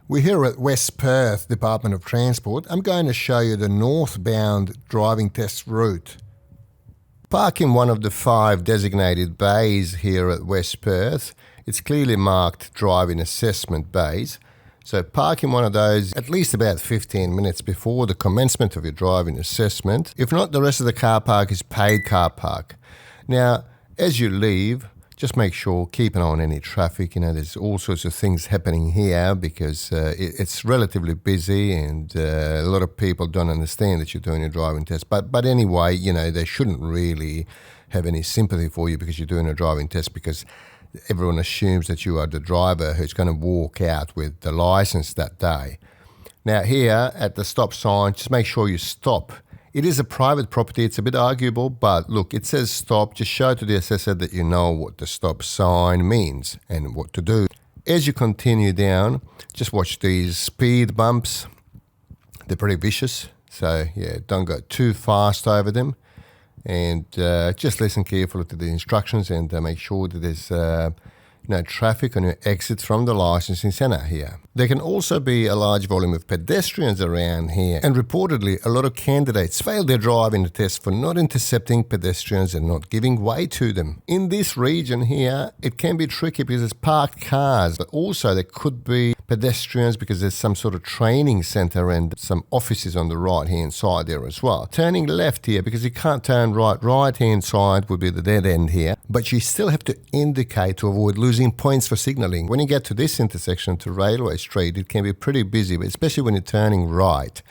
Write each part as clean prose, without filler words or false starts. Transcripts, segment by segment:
We're here at West Perth Department of Transport. I'm going to show you the northbound driving test route. Park in one of the 5 designated bays here at West Perth. It's clearly marked driving assessment bays. So park in one of those at least about 15 minutes before the commencement of your driving assessment. If not, the rest of the car park is paid car park. Now, as you leave, just make sure, keep an eye on any traffic. There's all sorts of things happening here because it's relatively busy and a lot of people don't understand that you're doing a driving test. But anyway, they shouldn't really have any sympathy for you because you're doing a driving test, because everyone assumes that you are the driver who's going to walk out with the license that day. Now here at the stop sign, just make sure you stop. It is a private property. It's a bit arguable, but look, it says stop. Just show to the assessor that you know what the stop sign means and what to do. As you continue down, just watch these speed bumps. They're pretty vicious. So yeah, don't go too fast over them. And just listen carefully to the instructions and make sure that there's no traffic on your exit from the licensing centre here. There can also be a large volume of pedestrians around here, and reportedly a lot of candidates fail their driving test for not intercepting pedestrians and not giving way to them. In this region here, it can be tricky because there's parked cars, but also there could be pedestrians because there's some sort of training centre and some offices on the right-hand side there as well. Turning left here, because you can't turn right-hand side would be the dead end here, but you still have to indicate to avoid losing points for signalling. When you get to this intersection to Railway Street, it can be pretty busy, but especially when you're turning right.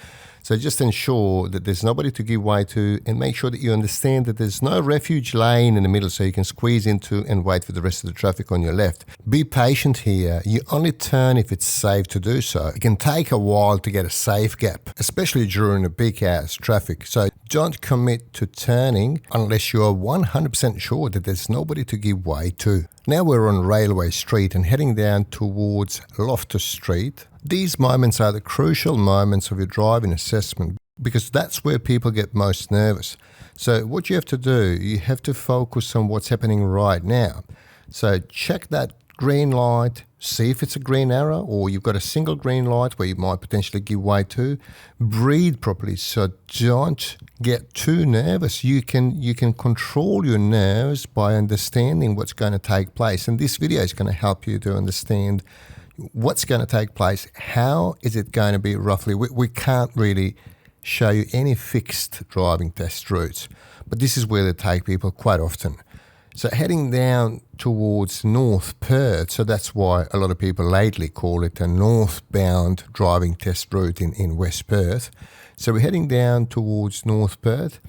So just ensure that there's nobody to give way to, and make sure that you understand that there's no refuge lane in the middle so you can squeeze into and wait for the rest of the traffic on your left. Be patient here. You only turn if it's safe to do so. It can take a while to get a safe gap, especially during the peak hours traffic. So don't commit to turning unless you're 100% sure that there's nobody to give way to. Now we're on Railway Street and heading down towards Loftus Street. These moments are the crucial moments of your driving assessment because that's where people get most nervous. So what you have to do, you have to focus on what's happening right now. So check that green light, see if it's a green arrow or you've got a single green light where you might potentially give way to. Breathe properly, so don't get too nervous. You can control your nerves by understanding what's going to take place, and this video is going to help you to understand what's going to take place. How is it going to be roughly? We can't really show you any fixed driving test routes, but this is where they take people quite often. So heading down towards North Perth, so that's why a lot of people lately call it a northbound driving test route in West Perth. So we're heading down towards North Perth.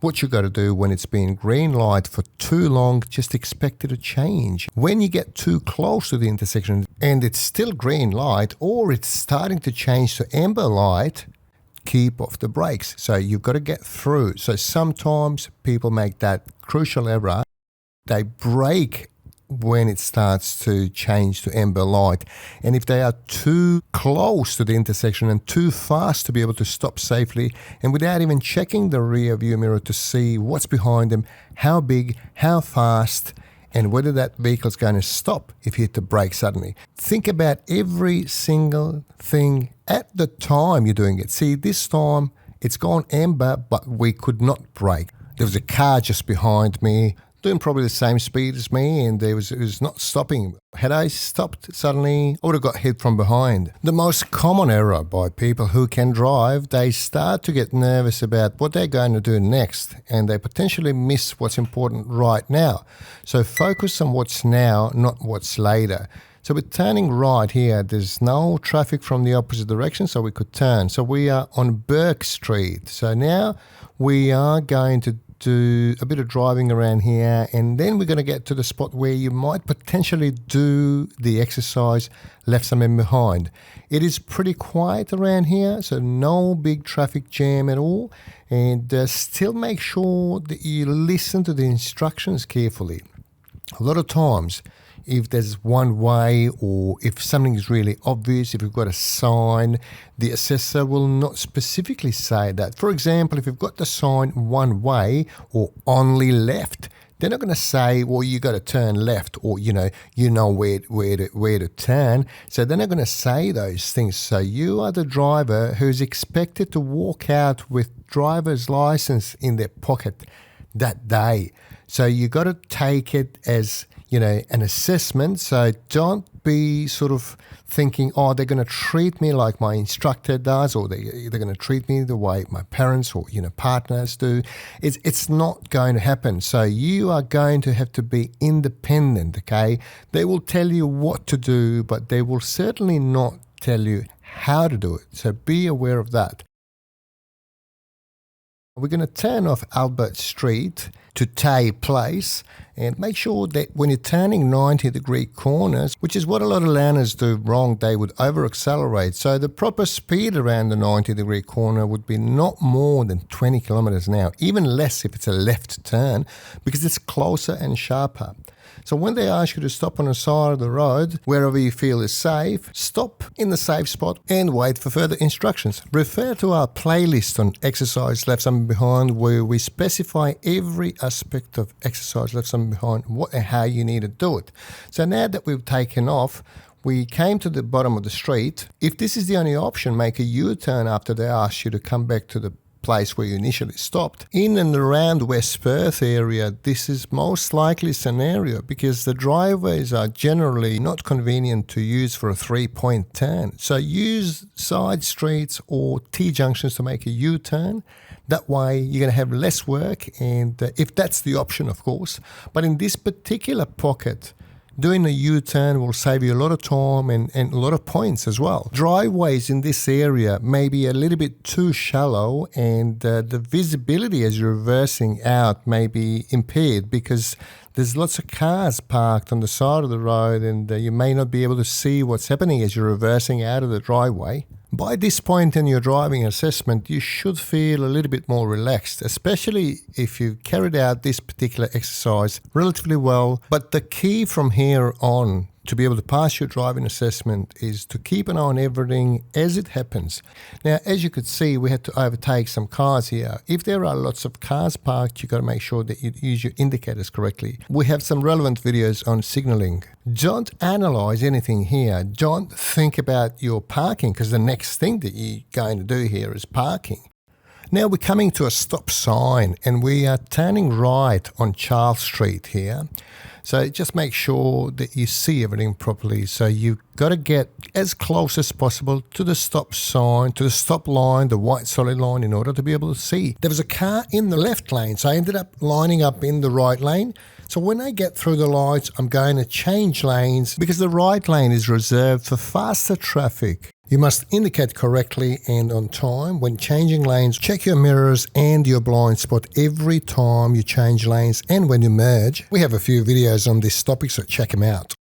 What you got to do when it's been green light for too long, just expect it to change. When you get too close to the intersection and it's still green light or it's starting to change to amber light, keep off the brakes. So you've got to get through. So sometimes people make that crucial error. They brake when it starts to change to amber light. And if they are too close to the intersection and too fast to be able to stop safely and without even checking the rear view mirror to see what's behind them, how big, how fast, and whether that vehicle's going to stop if you hit the brake suddenly. Think about every single thing at the time you're doing it. See, this time it's gone amber, but we could not brake. There was a car just behind me doing probably the same speed as me, and it was not stopping. Had I stopped suddenly, I would have got hit from behind. The most common error by people who can drive, they start to get nervous about what they're going to do next, and they potentially miss what's important right now. So focus on what's now, not what's later. So we're turning right here. There's no traffic from the opposite direction, so we could turn. So we are on Burke Street. So now we are going to do a bit of driving around here, and then we're going to get to the spot where you might potentially do the exercise left someone behind. It is pretty quiet around here, so no big traffic jam at all, and still make sure that you listen to the instructions carefully. A lot of times, if there's one way or if something is really obvious, if you've got a sign, the assessor will not specifically say that. For example, if you've got the sign one way or only left, They're not going to say, well, you got to turn left, or you know where to turn. So they're not going to say those things. So you are the driver who's expected to walk out with driver's license in their pocket that day. So you got to take it as an assessment. So don't be sort of thinking, oh, they're going to treat me like my instructor does, or they're going to treat me the way my parents or partners do. It's not going to happen. So you are going to have to be independent, okay? They will tell you what to do, but they will certainly not tell you how to do it. So be aware of that. We're going to turn off Albert Street to Tay Place, and make sure that when you're turning 90-degree corners, which is what a lot of learners do wrong, they would over-accelerate. So the proper speed around the 90-degree corner would be not more than 20 kilometers an hour, even less if it's a left turn, because it's closer and sharper. So when they ask you to stop on the side of the road, wherever you feel is safe, stop in the safe spot and wait for further instructions. Refer to our playlist on exercise left side behind, where we specify every aspect of exercise left side behind, what and how you need to do it. So now that we've taken off, we came to the bottom of the street. If this is the only option, make a U-turn after they ask you to come back to the place where you initially stopped. In and around West Perth area, this is most likely scenario because the driveways are generally not convenient to use for a 3-point turn. So use side streets or T-junctions to make a U-turn. That way you're going to have less work, and if that's the option, of course. But in this particular pocket, doing a U-turn will save you a lot of time and a lot of points as well. Driveways in this area may be a little bit too shallow, and the visibility as you're reversing out may be impaired because there's lots of cars parked on the side of the road, and you may not be able to see what's happening as you're reversing out of the driveway. By this point in your driving assessment, you should feel a little bit more relaxed, especially if you've carried out this particular exercise relatively well. But the key from here on to be able to pass your driving assessment is to keep an eye on everything as it happens. Now, as you could see, we had to overtake some cars here. If there are lots of cars parked, you've got to make sure that you use your indicators correctly. We have some relevant videos on signalling. Don't analyze anything here. Don't think about your parking, because the next thing that you're going to do here is parking. Now we're coming to a stop sign, and we are turning right on Charles Street here. So just make sure that you see everything properly. So you've got to get as close as possible to the stop sign, to the stop line, the white solid line, in order to be able to see. There was a car in the left lane, so I ended up lining up in the right lane. So when I get through the lights, I'm going to change lanes because the right lane is reserved for faster traffic. You must indicate correctly and on time. When changing lanes, check your mirrors and your blind spot every time you change lanes and when you merge. We have a few videos on this topic, so check them out.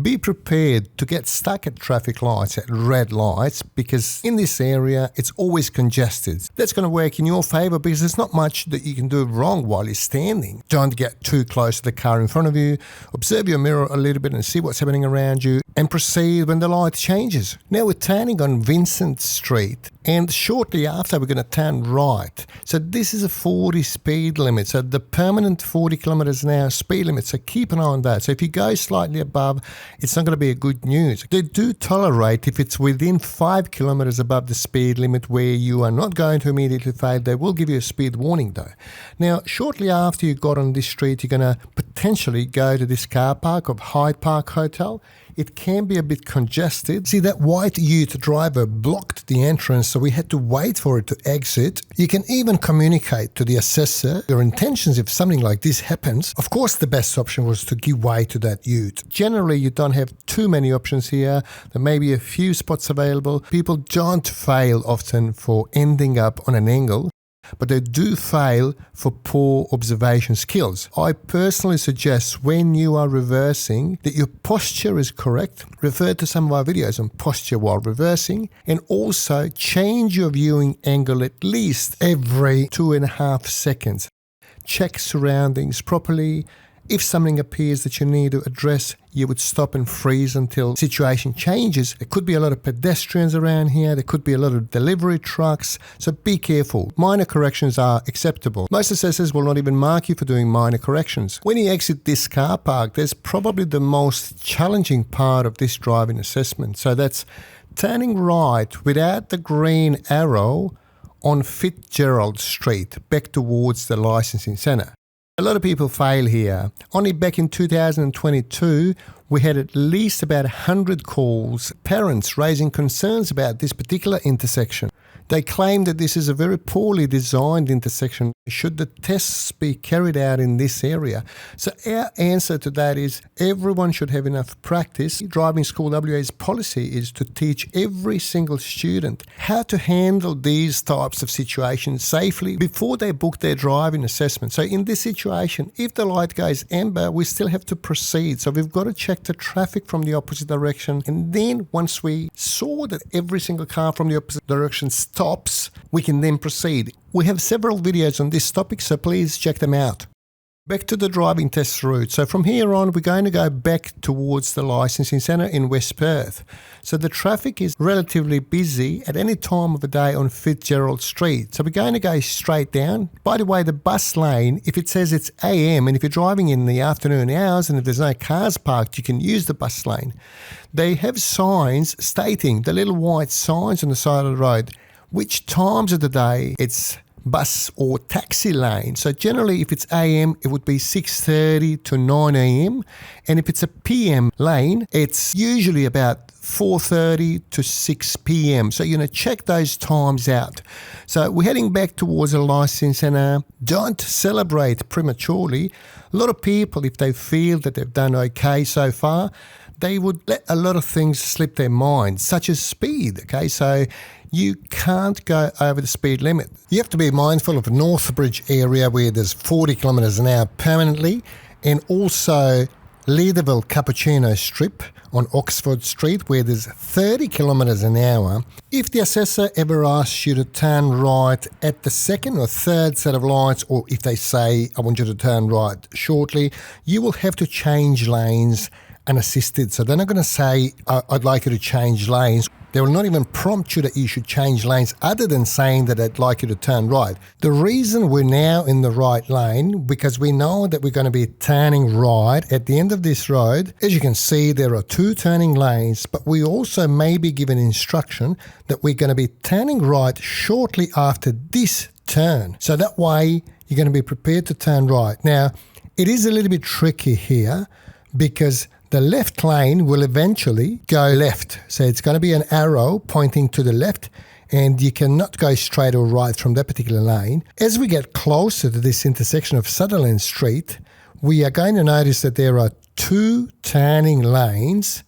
Be prepared to get stuck at traffic lights, at red lights, because in this area it's always congested. That's going to work in your favour because there's not much that you can do wrong while you're standing. Don't get too close to the car in front of you. Observe your mirror a little bit and see what's happening around you, and proceed when the light changes. Now we're turning on Vincent Street, and shortly after we're going to turn right. So this is a 40 speed limit, so the permanent 40 kilometres an hour speed limit, so keep an eye on that. So if you go slightly above, it's not going to be a good news. They do tolerate if it's within 5 kilometres above the speed limit where you are not going to immediately fail. They will give you a speed warning though. Now, shortly after you got on this street, you're going to potentially go to this car park of Hyde Park Hotel. It can be a bit congested. See, that white Ute driver blocked the entrance, so we had to wait for it to exit. You can even communicate to the assessor your intentions if something like this happens. Of course, the best option was to give way to that Ute. Generally, you don't have too many options here. There may be a few spots available. People don't fail often for ending up on an angle, but they do fail for poor observation skills. I personally suggest when you are reversing that your posture is correct. Refer to some of our videos on posture while reversing, and also change your viewing angle at least every 2.5 seconds. Check surroundings properly If something appears that you need to address, you would stop and freeze until the situation changes. There could be a lot of pedestrians around here. There could be a lot of delivery trucks. So be careful. Minor corrections are acceptable. Most assessors will not even mark you for doing minor corrections. When you exit this car park, there's probably the most challenging part of this driving assessment. So that's turning right without the green arrow on Fitzgerald Street back towards the licensing centre. A lot of people fail here. Only back in 2022, we had at least about 100 calls, parents raising concerns about this particular intersection. They claim that this is a very poorly designed intersection. Should the tests be carried out in this area? So our answer to that is everyone should have enough practice. Driving School WA's policy is to teach every single student how to handle these types of situations safely before they book their driving assessment. So in this situation, if the light goes amber, we still have to proceed. So we've got to check the traffic from the opposite direction. And then once we saw that every single car from the opposite direction stops, we can then proceed. We have several videos on this topic, so please check them out. Back to the driving test route. So from here on, we're going to go back towards the licensing centre in West Perth. So the traffic is relatively busy at any time of the day on Fitzgerald Street. So we're going to go straight down. By the way, the bus lane, if it says it's AM and if you're driving in the afternoon hours and if there's no cars parked, you can use the bus lane. They have signs stating, the little white signs on the side of the road, which times of the day it's bus or taxi lane. So generally if it's AM, it would be 6:30 to 9 AM. And if it's a PM lane, it's usually about 4:30 to 6 PM. So you're going to check those times out. So we're heading back towards the licensing centre. Don't celebrate prematurely. A lot of people, if they feel that they've done okay so far, they would let a lot of things slip their mind, such as speed, okay? So you can't go over the speed limit. You have to be mindful of the Northbridge area where there's 40 kilometres an hour permanently, and also Leederville Cappuccino Strip on Oxford Street where there's 30 kilometres an hour. If the assessor ever asks you to turn right at the second or third set of lights, or if they say, I want you to turn right shortly, you will have to change lanes unassisted. So they're not going to say, I'd like you to change lanes. They will not even prompt you that you should change lanes other than saying that they'd like you to turn right. The reason we're now in the right lane, because we know that we're going to be turning right at the end of this road. As you can see, there are 2 turning lanes, but we also may be given instruction that we're going to be turning right shortly after this turn. So that way you're going to be prepared to turn right. Now, it is a little bit tricky here because the left lane will eventually go left. So it's going to be an arrow pointing to the left, and you cannot go straight or right from that particular lane. As we get closer to this intersection of Sutherland Street, we are going to notice that there are 2 turning lanes.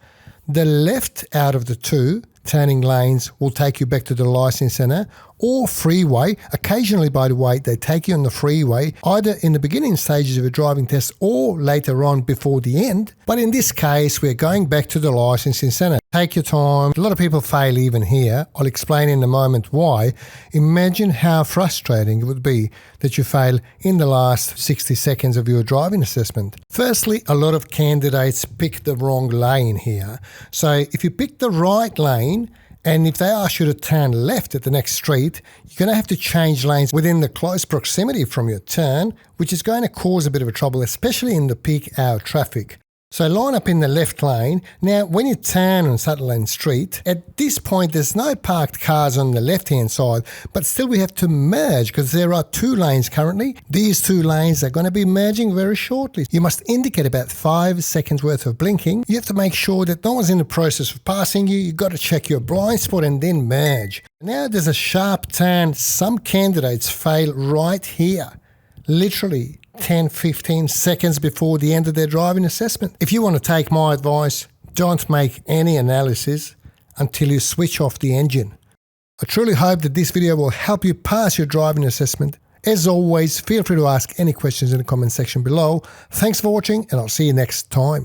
The left out of the 2 turning lanes will take you back to the licensing centre or freeway. Occasionally, by the way, they take you on the freeway, either in the beginning stages of a driving test or later on before the end. But in this case, we're going back to the licensing centre. Take your time. A lot of people fail even here. I'll explain in a moment why. Imagine how frustrating it would be that you fail in the last 60 seconds of your driving assessment. Firstly, a lot of candidates pick the wrong lane here. So if you pick the right lane, and if they ask you to turn left at the next street, you're going to have to change lanes within the close proximity from your turn, which is going to cause a bit of a trouble, especially in the peak hour traffic. So line up in the left lane. Now, when you turn on Sutherland Street, at this point, there's no parked cars on the left-hand side, but still we have to merge because there are 2 lanes currently. These 2 lanes are going to be merging very shortly. You must indicate about 5 seconds worth of blinking. You have to make sure that no one's in the process of passing you. You've got to check your blind spot and then merge. Now there's a sharp turn. Some candidates fail right here. Literally 10-15 seconds before the end of their driving assessment. If you want to take my advice, don't make any analysis until you switch off the engine. I truly hope that this video will help you pass your driving assessment. As always, feel free to ask any questions in the comment section below. Thanks for watching, and I'll see you next time.